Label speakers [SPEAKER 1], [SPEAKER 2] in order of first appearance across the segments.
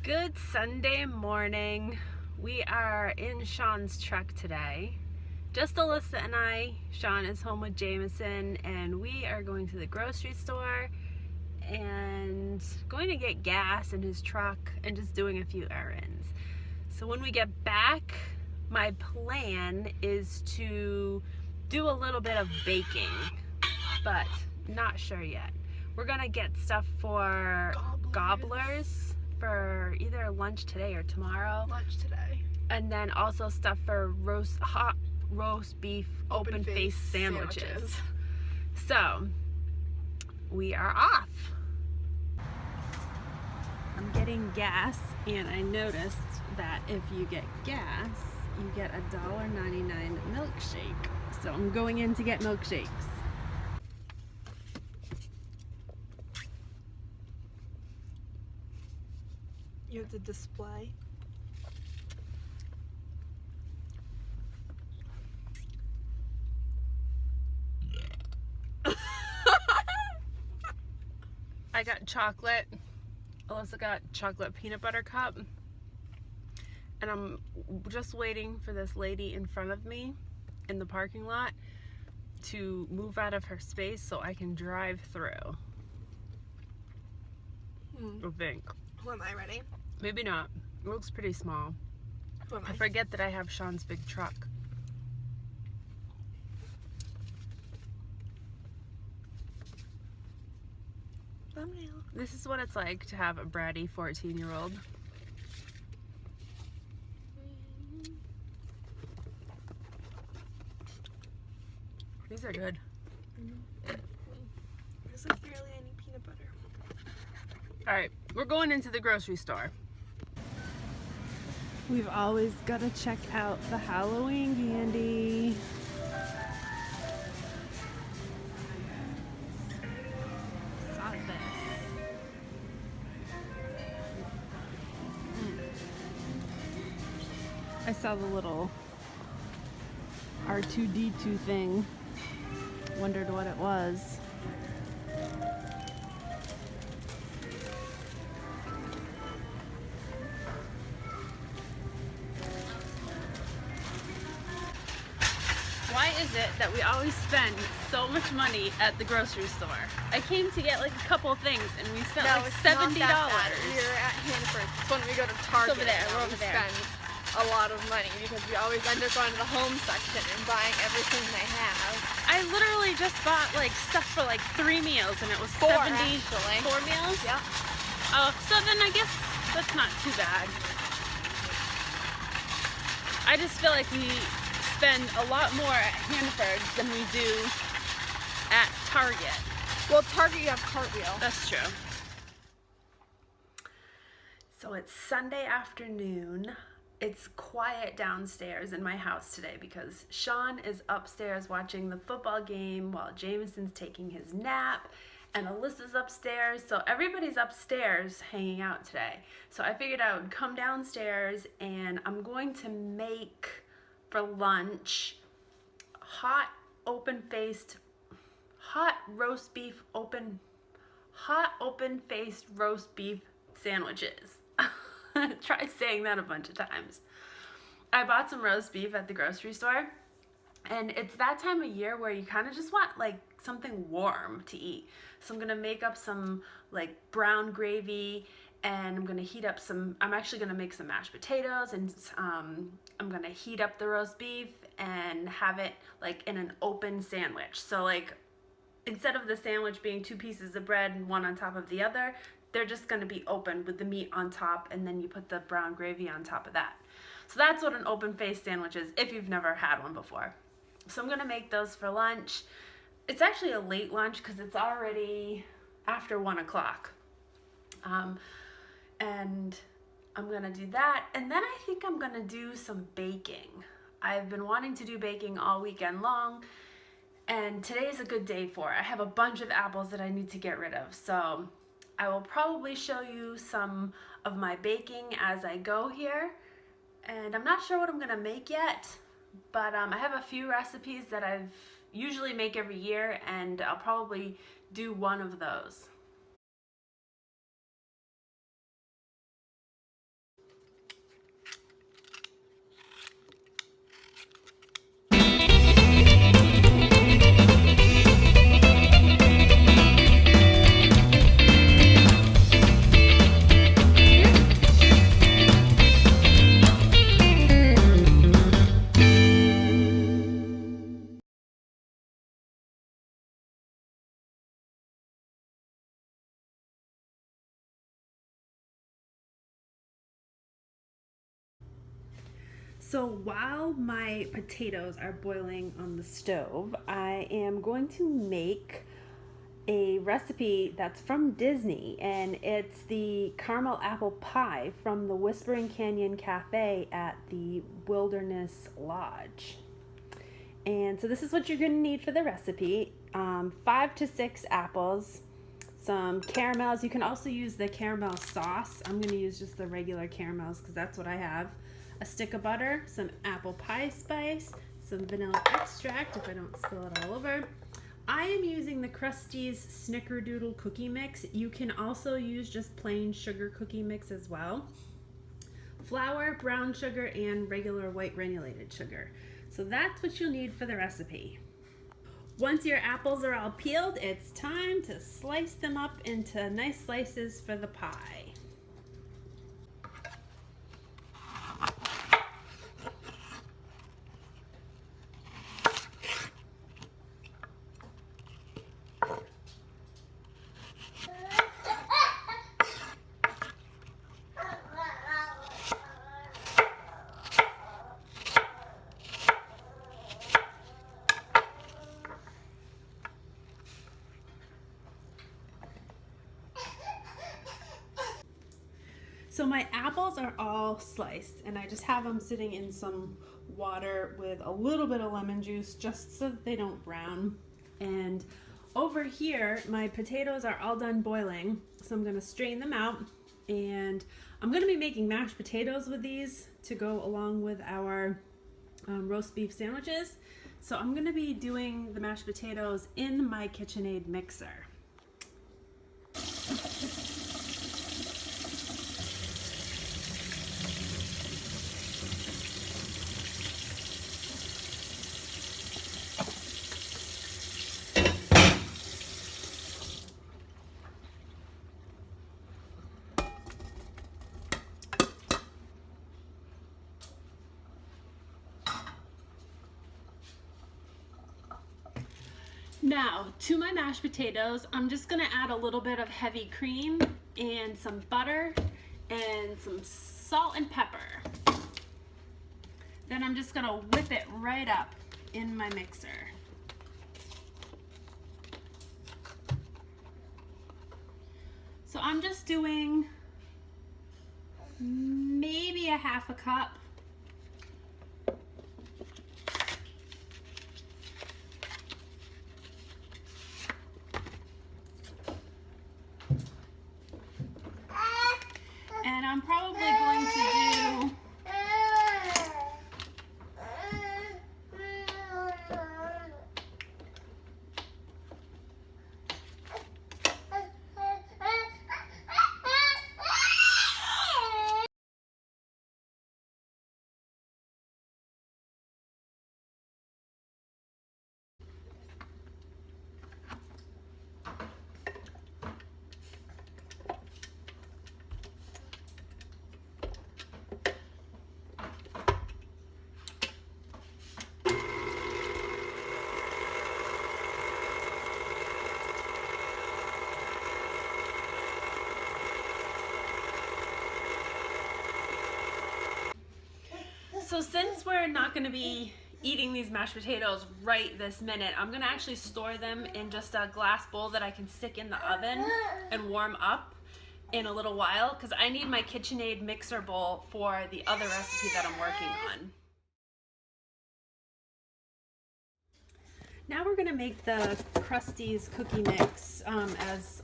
[SPEAKER 1] Good Sunday morning. We are in Sean's truck today. Just Alyssa and I. Sean is home with Jameson and we are going to the grocery store and going to get gas in his truck and just doing a few errands. So when we get back, my plan is to do a little bit of baking, but not sure yet. We're gonna get stuff for gobblers for either lunch today or tomorrow.
[SPEAKER 2] Lunch today.
[SPEAKER 1] And then also stuff for hot roast beef open face sandwiches. So we are off. I'm getting gas and I noticed that if you get gas, you get a $1.99 milkshake. So I'm going in to get milkshakes.
[SPEAKER 2] You have to display.
[SPEAKER 1] I got chocolate. Alyssa got chocolate peanut butter cup. And I'm just waiting for this lady in front of me in the parking lot to move out of her space so I can drive through. I think.
[SPEAKER 2] Who am I ready?
[SPEAKER 1] Maybe not. It looks pretty small.
[SPEAKER 2] Who am
[SPEAKER 1] I forget that I have Sean's big truck.
[SPEAKER 2] Thumbnail.
[SPEAKER 1] This is what it's like to have a bratty 14-year-old. These are good.
[SPEAKER 2] This is barely any peanut butter.
[SPEAKER 1] Alright, we're going into the grocery store. We've always got to check out the Halloween candy. Saw this. I saw the little R2-D2 thing. Wondered what it was. Why is it that we always spend so much money at the grocery store? I came to get like a couple of things and we spent like $70.
[SPEAKER 2] We're at Hanford. It's when we go to Target.
[SPEAKER 1] It's over there. We're over there.
[SPEAKER 2] Spend a lot of money because we always end up going to the home section and buying everything they have.
[SPEAKER 1] I literally just bought like stuff for like 3 meals and it was
[SPEAKER 2] Four,
[SPEAKER 1] 70.
[SPEAKER 2] actually.
[SPEAKER 1] 4 meals?
[SPEAKER 2] Yep.
[SPEAKER 1] Oh, so then I guess that's not too bad. I just feel like we spend a lot more at Hanford than we do at Target.
[SPEAKER 2] Well, Target you have Cartwheel.
[SPEAKER 1] That's true. So it's Sunday afternoon. It's quiet downstairs in my house today because Sean is upstairs watching the football game while Jameson's taking his nap and Alyssa's upstairs. So everybody's upstairs hanging out today. So I figured I would come downstairs and I'm going to make for lunch hot open-faced roast beef sandwiches. Try saying that a bunch of times. I bought some roast beef at the grocery store and it's that time of year where you kind of just want like something warm to eat. So I'm gonna make up some like brown gravy and I'm actually gonna make some mashed potatoes and I'm gonna heat up the roast beef and have it like in an open sandwich. So like instead of the sandwich being 2 pieces of bread and one on top of the other, they're just going to be open with the meat on top and then you put the brown gravy on top of that. So that's what an open-faced sandwich is if you've never had one before. So I'm going to make those for lunch. It's actually a late lunch because it's already after 1 o'clock. And I'm going to do that. And then I think I'm going to do some baking. I've been wanting to do baking all weekend long. And today's a good day for it. I have a bunch of apples that I need to get rid of. So I will probably show you some of my baking as I go here. And I'm not sure what I'm gonna make yet, but I have a few recipes that I've usually make every year and I'll probably do one of those. So while my potatoes are boiling on the stove, I am going to make a recipe that's from Disney, and it's the caramel apple pie from the Whispering Canyon Cafe at the Wilderness Lodge. And so this is what you're going to need for the recipe. 5 to 6 apples, some caramels. You can also use the caramel sauce. I'm going to use just the regular caramels because that's what I have. A stick of butter, some apple pie spice, some vanilla extract if I don't spill it all over. I am using the Crusties Snickerdoodle cookie mix. You can also use just plain sugar cookie mix as well. Flour, brown sugar, and regular white granulated sugar. So that's what you'll need for the recipe. Once your apples are all peeled, it's time to slice them up into nice slices for the pie. So my apples are all sliced, and I just have them sitting in some water with a little bit of lemon juice just so that they don't brown. And over here, my potatoes are all done boiling, so I'm gonna strain them out, and I'm gonna be making mashed potatoes with these to go along with our roast beef sandwiches. So I'm gonna be doing the mashed potatoes in my KitchenAid mixer. Now, to my mashed potatoes, I'm just gonna add a little bit of heavy cream and some butter and some salt and pepper. Then I'm just gonna whip it right up in my mixer. So I'm just doing maybe a half a cup. And I'm probably going to do So since we're not going to be eating these mashed potatoes right this minute, I'm going to actually store them in just a glass bowl that I can stick in the oven and warm up in a little while, because I need my KitchenAid mixer bowl for the other recipe that I'm working on. Now we're going to make the Crusties cookie mix as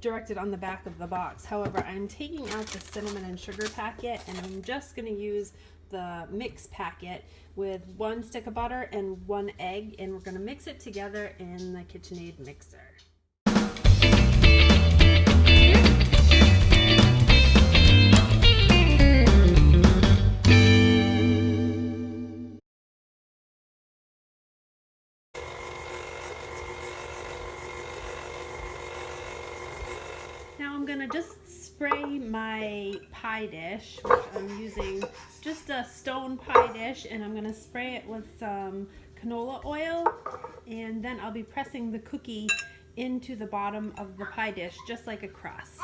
[SPEAKER 1] directed on the back of the box. However, I'm taking out the cinnamon and sugar packet, and I'm just going to use the mix packet with 1 stick of butter and 1 egg, and we're going to mix it together in the KitchenAid mixer. Now I'm gonna just spray my pie dish, which I'm using just a stone pie dish, and I'm gonna spray it with some canola oil, and then I'll be pressing the cookie into the bottom of the pie dish just like a crust.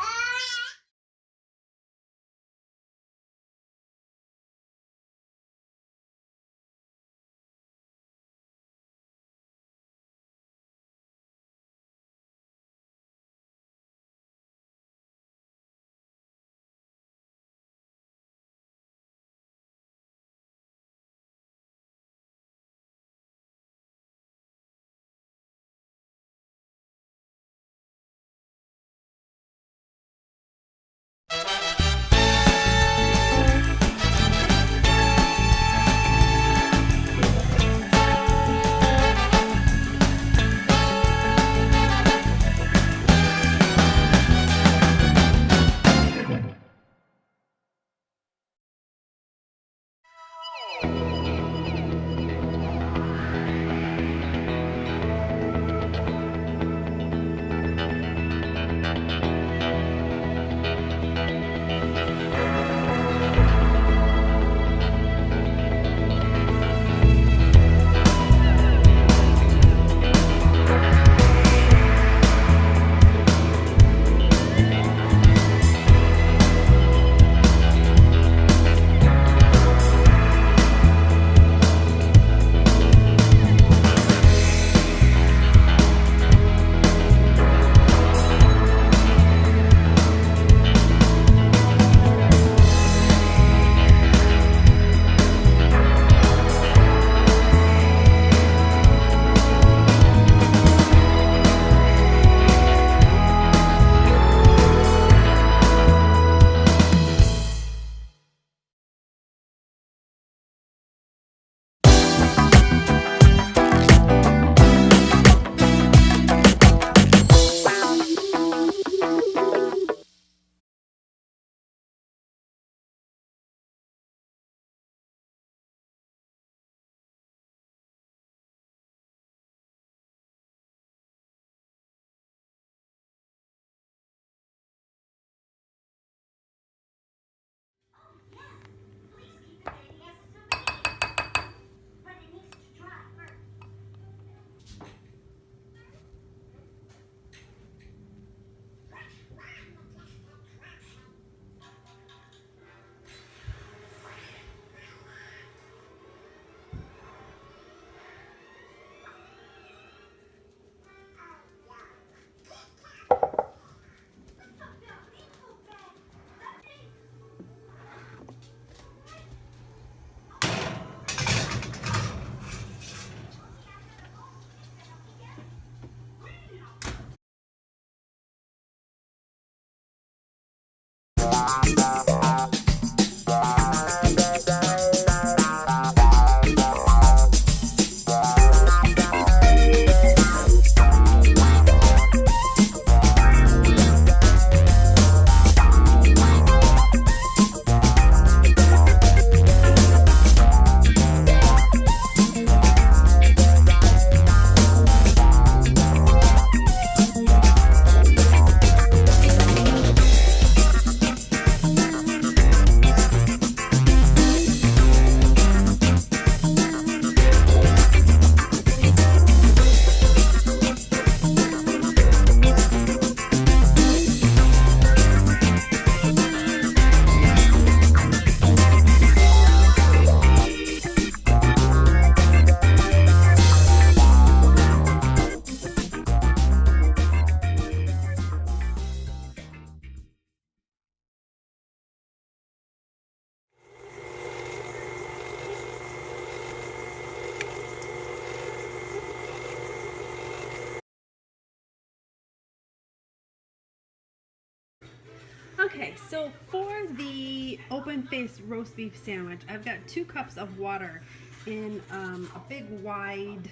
[SPEAKER 1] Okay, so for the open-faced roast beef sandwich, I've got 2 cups of water in a big wide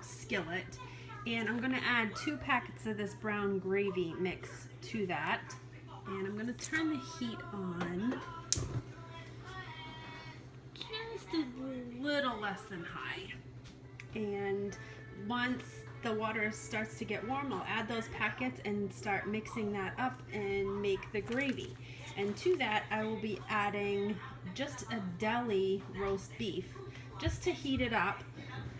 [SPEAKER 1] skillet, and I'm gonna add 2 packets of this brown gravy mix to that, and I'm gonna turn the heat on just a little less than high. And once the water starts to get warm, I'll add those packets and start mixing that up and make the gravy. And to that, I will be adding just a deli roast beef just to heat it up.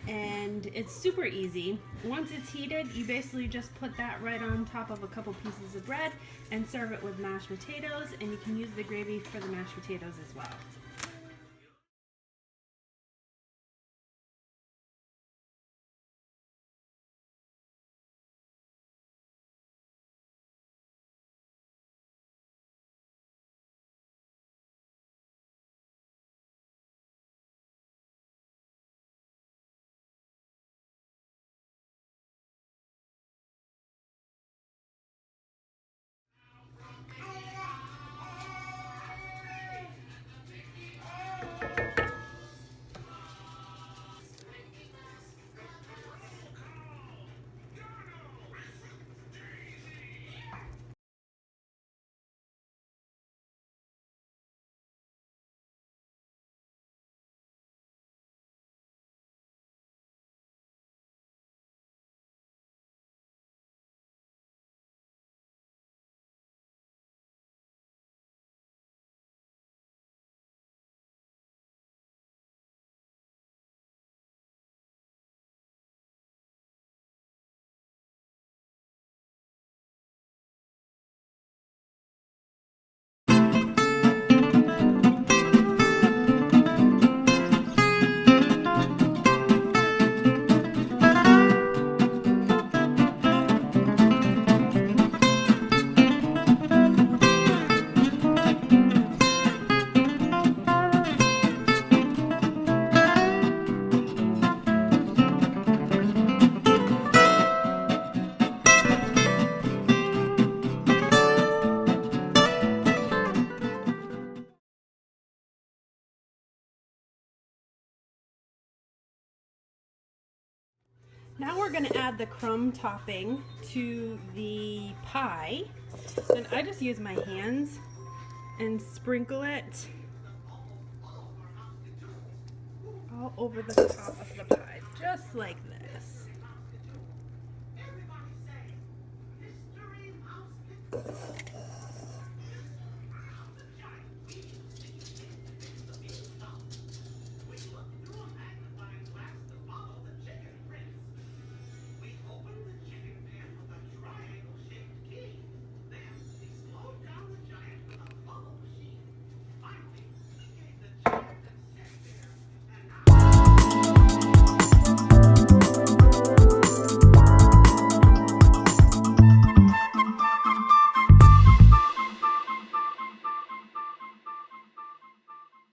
[SPEAKER 1] And it's super easy. Once it's heated, you basically just put that right on top of a couple pieces of bread and serve it with mashed potatoes, and you can use the gravy for the mashed potatoes as well. Now we're going to add the crumb topping to the pie, and I just use my hands and sprinkle it all over the top of the pie, just like this.